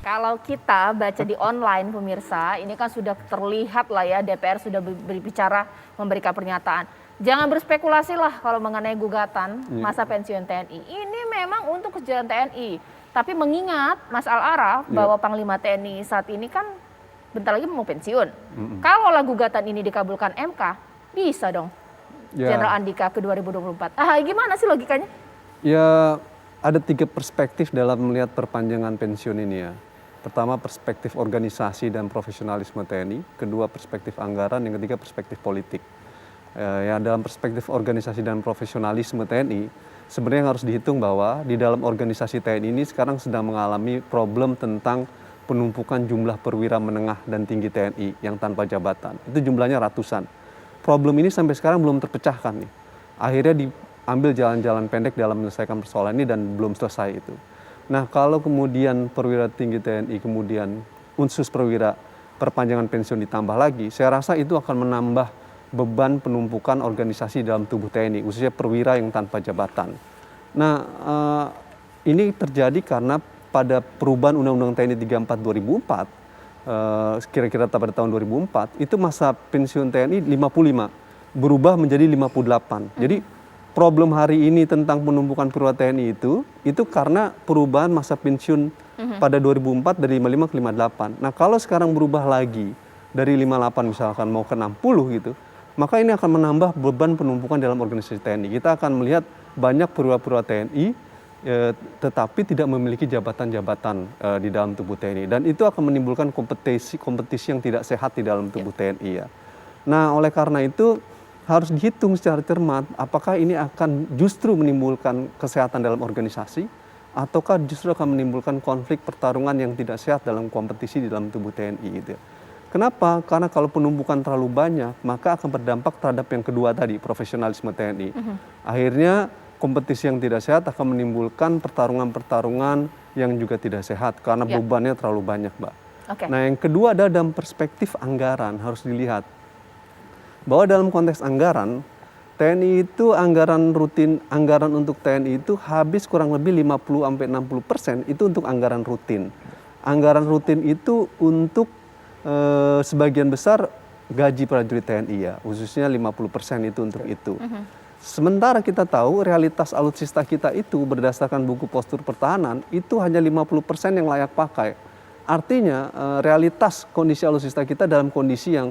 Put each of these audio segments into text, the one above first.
Kalau kita baca di online pemirsa, ini kan sudah terlihat lah ya DPR sudah berbicara memberikan pernyataan. Jangan berspekulasi lah kalau mengenai gugatan masa pensiun TNI. Ini memang untuk kesejahteraan TNI. Tapi mengingat Mas Al-Araf bahwa Panglima TNI saat ini kan bentar lagi mau pensiun. Kalau lah gugatan ini dikabulkan MK, bisa dong Jenderal Andika ke 2024. Gimana sih logikanya? Ya, ada 3 perspektif dalam melihat perpanjangan pensiun ini ya. Pertama, perspektif organisasi dan profesionalisme TNI. Kedua, perspektif anggaran. Yang ketiga, perspektif politik. Ya, dalam perspektif organisasi dan profesionalisme TNI, sebenarnya harus dihitung bahwa di dalam organisasi TNI ini sekarang sedang mengalami problem tentang penumpukan jumlah perwira menengah dan tinggi TNI yang tanpa jabatan. Itu jumlahnya ratusan. Problem ini sampai sekarang belum terpecahkan nih. Akhirnya diambil jalan-jalan pendek dalam menyelesaikan persoalan ini dan belum selesai itu. Nah, kalau kemudian perwira tinggi TNI, kemudian unsur perwira perpanjangan pensiun ditambah lagi, saya rasa itu akan menambah beban penumpukan organisasi dalam tubuh TNI, khususnya perwira yang tanpa jabatan. Nah, ini terjadi karena pada perubahan Undang-Undang TNI 34 2004, kira-kira pada tahun 2004, itu masa pensiun TNI 55, berubah menjadi 58. Jadi problem hari ini tentang penumpukan perwira TNI itu karena perubahan masa pensiun pada 2004 dari 55 ke 58. Nah, kalau sekarang berubah lagi dari 58 misalkan mau ke 60 gitu, maka ini akan menambah beban penumpukan dalam organisasi TNI. Kita akan melihat banyak perwira-perwira TNI tetapi tidak memiliki jabatan-jabatan di dalam tubuh TNI, dan itu akan menimbulkan kompetisi yang tidak sehat di dalam tubuh TNI ya. Nah, oleh karena itu harus dihitung secara cermat apakah ini akan justru menimbulkan kesehatan dalam organisasi ataukah justru akan menimbulkan konflik pertarungan yang tidak sehat dalam kompetisi di dalam tubuh TNI gitu. Kenapa? Karena kalau penumpukan terlalu banyak maka akan berdampak terhadap yang kedua tadi, profesionalisme TNI. Akhirnya kompetisi yang tidak sehat akan menimbulkan pertarungan-pertarungan yang juga tidak sehat karena bebannya terlalu banyak, Mbak. Nah, yang kedua adalah dalam perspektif anggaran harus dilihat bahwa dalam konteks anggaran, TNI itu anggaran untuk TNI itu habis kurang lebih 50-60% itu untuk anggaran rutin. Anggaran rutin itu untuk sebagian besar gaji prajurit TNI ya, khususnya 50% itu untuk itu. Sementara kita tahu realitas alutsista kita itu berdasarkan buku postur pertahanan itu hanya 50% yang layak pakai. Artinya realitas kondisi alutsista kita dalam kondisi yang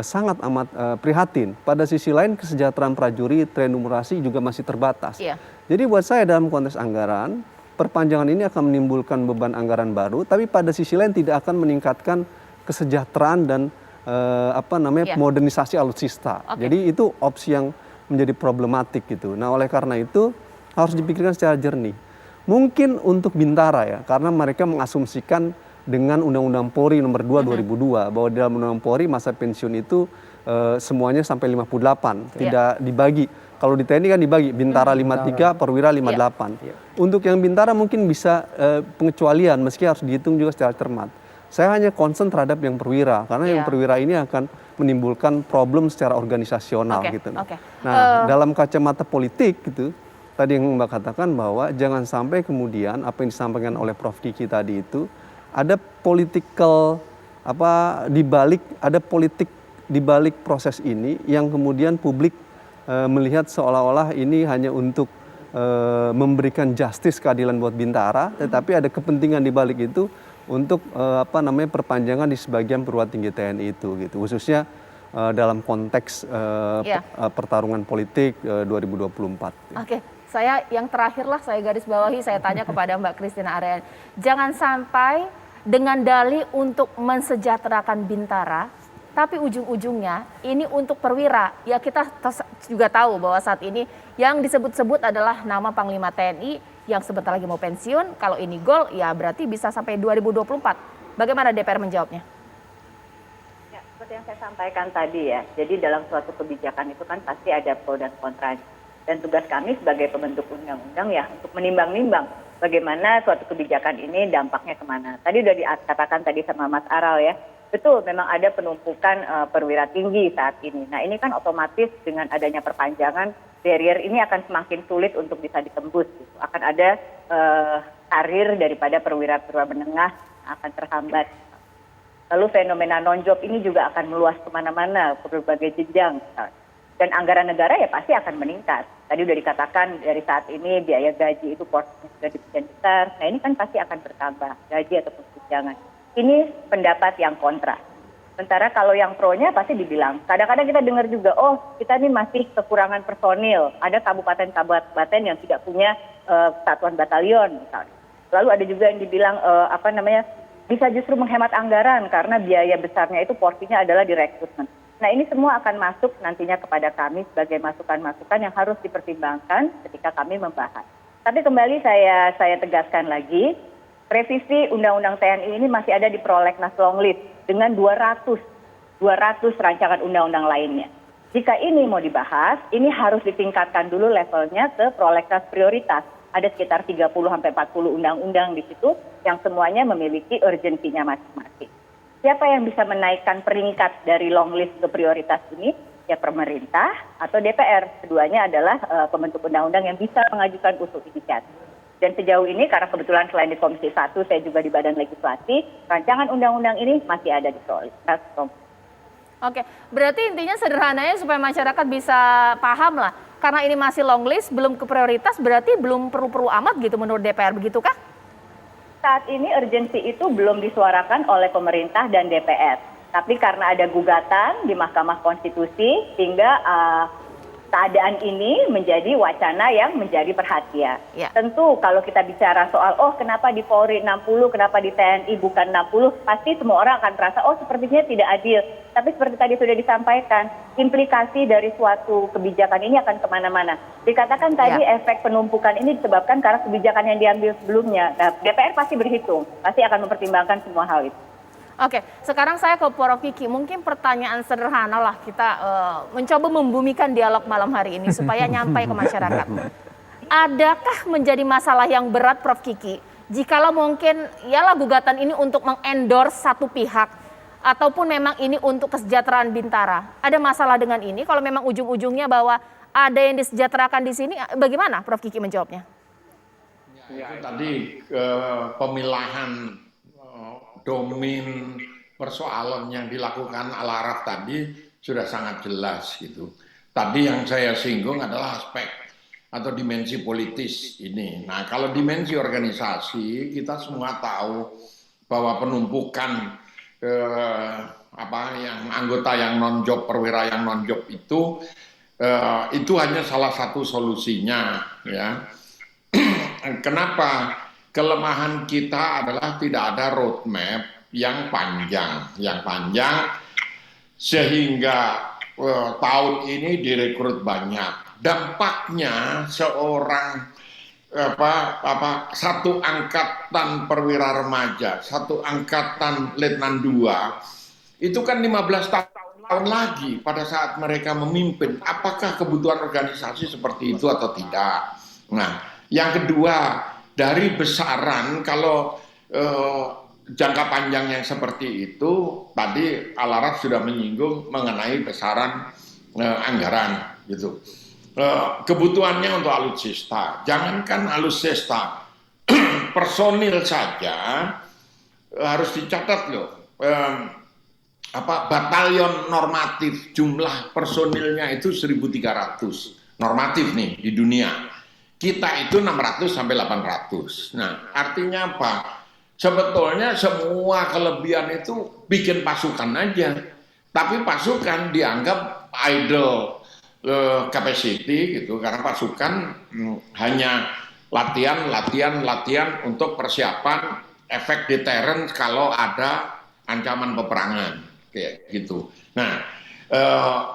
sangat amat prihatin. Pada sisi lain kesejahteraan prajurit, remunerasi juga masih terbatas. Jadi buat saya dalam konteks anggaran, perpanjangan ini akan menimbulkan beban anggaran baru, tapi pada sisi lain tidak akan meningkatkan kesejahteraan dan modernisasi alutsista. Jadi itu opsi yang menjadi problematik gitu. Nah, oleh karena itu harus dipikirkan secara jernih. Mungkin untuk Bintara ya, karena mereka mengasumsikan dengan Undang-Undang Polri nomor 2 2002 bahwa dalam Undang-Undang Polri masa pensiun itu semuanya sampai 58, tidak dibagi. Kalau di TNI kan dibagi, Bintara 53, Perwira 58. Untuk yang Bintara mungkin bisa pengecualian meski harus dihitung juga secara cermat. Saya hanya concern terhadap yang perwira, karena yang perwira ini akan menimbulkan problem secara organisasional gitu. Nah, dalam kacamata politik gitu, tadi yang Mbak katakan bahwa jangan sampai kemudian apa yang disampaikan oleh Prof. Kiki tadi itu ada political politik di balik proses ini yang kemudian publik melihat seolah-olah ini hanya untuk memberikan justice keadilan buat Bintara, tetapi ada kepentingan di balik itu untuk perpanjangan di sebagian perwira tinggi TNI itu gitu, khususnya dalam konteks pertarungan politik 2024. Oke, saya yang terakhir lah saya garis bawahi, saya tanya kepada Mbak Christina Ariyanti, jangan sampai dengan dalih untuk mensejahterakan Bintara, tapi ujung-ujungnya ini untuk perwira. Ya kita juga tahu bahwa saat ini yang disebut-sebut adalah nama Panglima TNI yang sebentar lagi mau pensiun. Kalau ini gol, ya berarti bisa sampai 2024. Bagaimana DPR menjawabnya? Ya, seperti yang saya sampaikan tadi ya. Jadi dalam suatu kebijakan itu kan pasti ada pro dan kontra. Dan tugas kami sebagai pembentuk undang-undang ya untuk menimbang-nimbang bagaimana suatu kebijakan ini dampaknya kemana. Tadi udah dikatakan tadi sama Mas Aral ya. Betul, memang ada penumpukan perwira tinggi saat ini. Nah, ini kan otomatis dengan adanya perpanjangan, barrier ini akan semakin sulit untuk bisa ditembus. Gitu. Akan ada karir daripada perwira-perwira menengah akan terhambat. Lalu fenomena non-job ini juga akan meluas kemana-mana, ke berbagai jenjang. Dan anggaran negara ya pasti akan meningkat. Tadi sudah dikatakan dari saat ini biaya gaji itu porsinya sudah demikian besar. Nah ini kan pasti akan bertambah, gaji ataupun tunjangan. Ini pendapat yang kontra. Sementara kalau yang pro-nya pasti dibilang, kadang-kadang kita dengar juga, oh kita ini masih kekurangan personil. Ada kabupaten-kabupaten yang tidak punya satuan batalion misalnya. Lalu ada juga yang dibilang bisa justru menghemat anggaran karena biaya besarnya itu porsinya adalah di rekrutmen. Nah ini semua akan masuk nantinya kepada kami sebagai masukan-masukan yang harus dipertimbangkan ketika kami membahas. Tapi kembali saya tegaskan lagi, revisi Undang-Undang TNI ini masih ada di prolegnas long list dengan 200 rancangan undang-undang lainnya. Jika ini mau dibahas, ini harus ditingkatkan dulu levelnya ke prolegnas prioritas. Ada sekitar 30-40 undang-undang di situ yang semuanya memiliki urgensinya masing-masing. Siapa yang bisa menaikkan peringkat dari long list ke prioritas ini? Ya pemerintah atau DPR. Keduanya adalah pembentuk undang-undang yang bisa mengajukan usul inisiatif. Dan sejauh ini karena kebetulan selain di Komisi 1, saya juga di Badan Legislasi, rancangan undang-undang ini masih ada di prolegnas. Oke, berarti intinya sederhananya supaya masyarakat bisa paham lah. Karena ini masih long list, belum ke prioritas, berarti belum perlu-perlu amat gitu menurut DPR, begitukah? Saat ini urgensi itu belum disuarakan oleh pemerintah dan DPR. Tapi karena ada gugatan di Mahkamah Konstitusi, sehingga keadaan ini menjadi wacana yang menjadi perhatian. Ya. Tentu kalau kita bicara soal, oh kenapa di Polri 60, kenapa di TNI bukan 60, pasti semua orang akan merasa, oh sepertinya tidak adil. Tapi seperti tadi sudah disampaikan, implikasi dari suatu kebijakan ini akan kemana-mana. Dikatakan tadi efek penumpukan ini disebabkan karena kebijakan yang diambil sebelumnya. Nah, DPR pasti berhitung, pasti akan mempertimbangkan semua hal itu. Oke, sekarang saya ke Prof. Kiki. Mungkin pertanyaan sederhana lah kita mencoba membumikan dialog malam hari ini supaya nyampai ke masyarakat. Adakah menjadi masalah yang berat Prof. Kiki jikalau mungkin ialah gugatan ini untuk mengendorse satu pihak ataupun memang ini untuk kesejahteraan Bintara? Ada masalah dengan ini kalau memang ujung-ujungnya bahwa ada yang disejahterakan di sini, bagaimana Prof. Kiki menjawabnya? Ya, tadi pemilahan domain persoalan yang dilakukan Al-Araf tadi sudah sangat jelas gitu. Tadi yang saya singgung adalah aspek atau dimensi politis ini. Nah, kalau dimensi organisasi kita semua tahu bahwa penumpukan yang anggota yang non-job, perwira yang non-job itu hanya salah satu solusinya ya. Kenapa? Kelemahan kita adalah tidak ada roadmap yang panjang sehingga tahun ini direkrut banyak. Dampaknya seorang satu angkatan perwira remaja, satu angkatan letnan 2 itu kan 15 tahun lagi pada saat mereka memimpin. Apakah kebutuhan organisasi seperti itu atau tidak? Nah, yang kedua, dari besaran kalau jangka panjang yang seperti itu, tadi Al-Araf sudah menyinggung mengenai besaran anggaran gitu. Kebutuhannya untuk alutsista, jangankan alutsista, personil saja harus dicatat loh. Batalion normatif jumlah personilnya itu 1.300 normatif nih di dunia. Kita itu 600 sampai 800. Nah, artinya apa? Sebetulnya semua kelebihan itu bikin pasukan aja. Tapi pasukan dianggap idle capacity gitu, karena pasukan hanya latihan untuk persiapan efek deterrent kalau ada ancaman peperangan kayak gitu. Nah,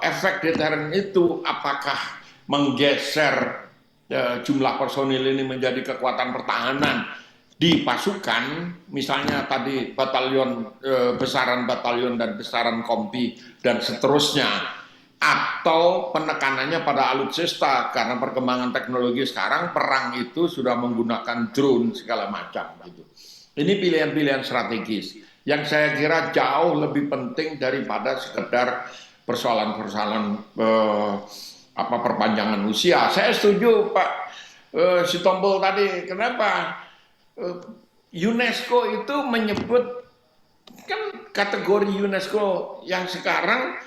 efek deterrent itu apakah menggeser jumlah personil ini menjadi kekuatan pertahanan di pasukan, misalnya tadi batalion, besaran batalion dan besaran kompi dan seterusnya, atau penekanannya pada alutsista karena perkembangan teknologi sekarang perang itu sudah menggunakan drone segala macam gitu. Ini pilihan-pilihan strategis yang saya kira jauh lebih penting daripada sekedar persoalan-persoalan perpanjangan usia. Saya setuju Pak Sitompul tadi, kenapa UNESCO itu menyebut, kan kategori UNESCO yang sekarang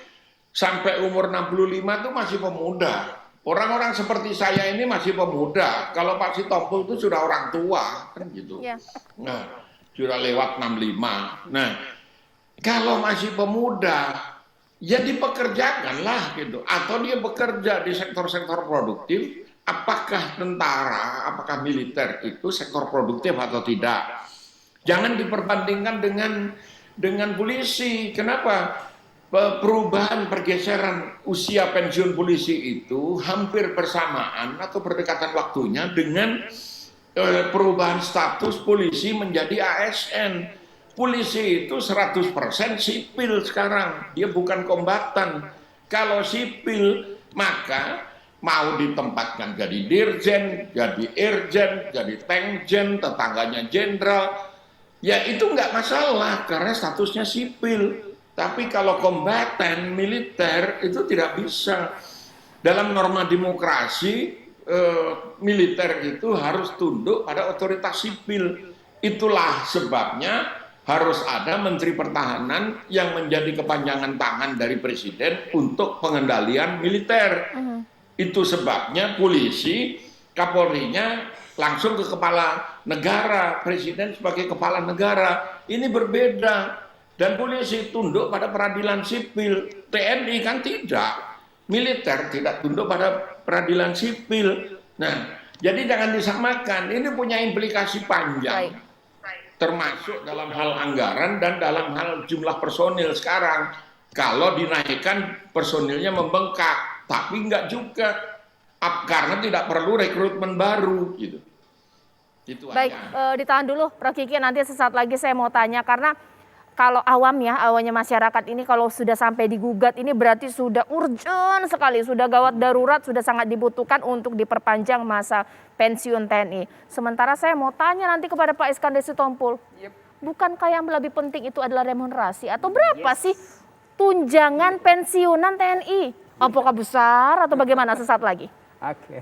sampai umur 65 itu masih pemuda. Orang-orang seperti saya ini masih pemuda. Kalau Pak Sitompul itu sudah orang tua, kan gitu. Ya. Nah, sudah lewat 65. Nah, kalau masih pemuda, ya dipekerjakanlah gitu. Atau dia bekerja di sektor-sektor produktif. Apakah tentara, apakah militer itu sektor produktif atau tidak? Jangan diperbandingkan dengan polisi. Kenapa? Perubahan pergeseran usia pensiun polisi itu hampir bersamaan atau berdekatan waktunya dengan perubahan status polisi menjadi ASN. Polisi itu 100% sipil sekarang, dia bukan kombatan. Kalau sipil maka mau ditempatkan jadi dirjen, jadi irjen, jadi tengjen, tetangganya jenderal, ya itu nggak masalah karena statusnya sipil. Tapi kalau kombatan militer itu tidak bisa. Dalam norma demokrasi, militer itu harus tunduk pada otoritas sipil. Itulah sebabnya harus ada Menteri Pertahanan yang menjadi kepanjangan tangan dari Presiden untuk pengendalian militer. Itu sebabnya polisi, Kapolrinya langsung ke kepala negara, Presiden sebagai kepala negara. Ini berbeda. Dan polisi tunduk pada peradilan sipil. TNI kan tidak. Militer tidak tunduk pada peradilan sipil. Nah, jadi jangan disamakan. Ini punya implikasi panjang. Termasuk dalam hal anggaran dan dalam hal jumlah personil sekarang. Kalau dinaikkan personilnya membengkak. Tapi enggak juga. Karena tidak perlu rekrutmen baru. Gitu. Itu Baik, aja. ditahan dulu Prof. Kiki, nanti sesaat lagi saya mau tanya karena kalau awamnya masyarakat ini kalau sudah sampai digugat ini berarti sudah urgent sekali, sudah gawat darurat, sudah sangat dibutuhkan untuk diperpanjang masa pensiun TNI. Sementara saya mau tanya nanti kepada Pak Iskandar Sitompul, bukankah yang lebih penting itu adalah remunerasi atau berapa sih tunjangan pensiunan TNI? Apakah besar atau bagaimana sesaat lagi? Oke.